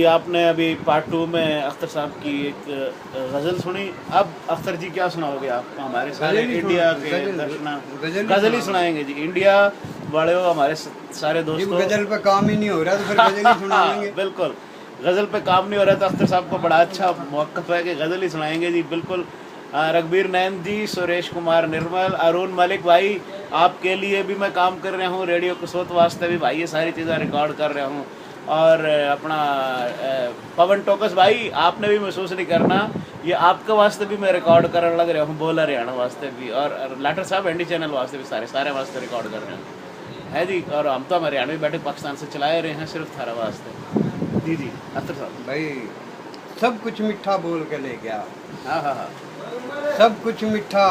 आपने अभी पार्ट 2 में अख्तर साहब की एक गज़ल सुनी। अब अख्तर जी क्या सुनाओगे आप हमारे सारे इंडिया के दर्शना? गज़ल ही सुनाएंगे जी। इंडिया वाले हो हमारे सारे दोस्तों, गज़ल पे काम ही नहीं हो रहा तो फिर गज़ल ही सुनाएंगे। बिल्कुल, गज़ल पे काम नहीं हो रहा तो अख्तर साहब को बड़ा अच्छा मौक़िफ़ है कि गज़ल ही सुनाएंगे जी। बिल्कुल। रघबीर नैन जी, सुरेश कुमार निर्मल, अरुण मलिक भाई, आपके लिए भी मैं काम कर रहा हूँ, रेडियो कसौत वास्ते भी भाई ये सारी चीज़ें रिकॉर्ड कर रहा हूँ। और अपना पवन टोकस भाई, आपने भी महसूस नहीं करना, ये आपके वास्ते भी मैं रिकॉर्ड करने लग रहा हूँ, बोला हरियाणा वास्ते भी, और लाटर साहब एंडी चैनल वास्ते भी सारे वास्ते रिकॉर्ड कर रहे हैं है जी। और हम तो हरियाणा में बैठे पाकिस्तान से चलाए रहे हैं सिर्फ थारा वास्ते। जी जी अख्तर साहब भाई सब कुछ मीठा बोल के ले गया। हाँ हाँ हाँ, सब कुछ मीठा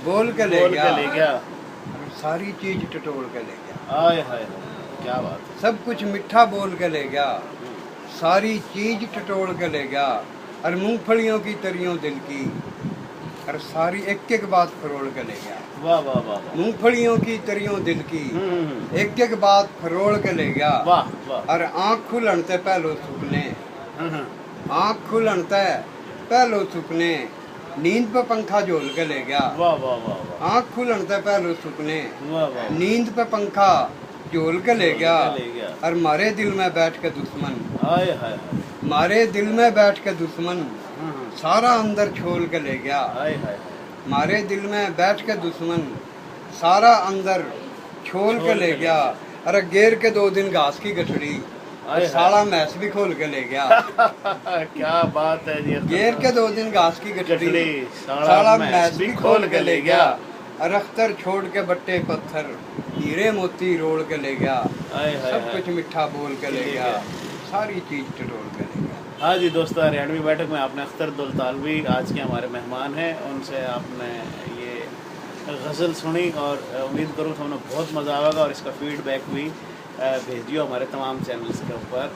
बोल के ले गया, और सारी चीज टटोल के ले गया। आय हाय, क्या बात है। सब कुछ मीठा बोल के ले गया, सारी चीज टटोल के ले गया, और मूंगफलियों की तरियों दिल की, और सारी एक एक बात फरोल के ले गया। वाह वाह वाह। मूंगफलियों की तरियों दिल की, एक एक बात फरोल के ले गया। वाह वाह। और आँख खुलनते पहलो सुपने, आँख खुलनते पहलो सुपने, नींद पे पंखा झोल के ले गया। वाह वाह वाह। आँख खुलनते पहलो सुपने, वाह वाह। नींद पे पंखा झोल के ले गया। ले गया। और मारे दिल में बैठ के दुश्मन, हाय हाय, मारे दिल में बैठ के दुश्मन, सारा अंदर छोल के ले गया। हाय हाय, मारे दिल में बैठ के दुश्मन, सारा अंदर छोल के ले गया। अरे गेर के 2 दिन घास की गठड़ी, साला मैस भी खोल के ले गया। क्या बात है जी। गेर के 2 दिन घास की गठड़ी, साला मैस भी खोल के ले गया। और अख्तर छोड़ के बट्टे पत्थर, हीरे मोती रोल के ले गया। सब कुछ मीठा बोल के ले गया, सारी चीज टटोल के ले गया। हाँ जी दोस्तों, हरियाणवी बैठक में आपने अख्तर दुलतालवी आज के हमारे मेहमान हैं, उनसे आपने ये गज़ल सुनी और उम्मीद करूँ तो हमें बहुत मज़ा आएगा। और इसका फीडबैक भी भेजिए हमारे तमाम चैनल्स के ऊपर।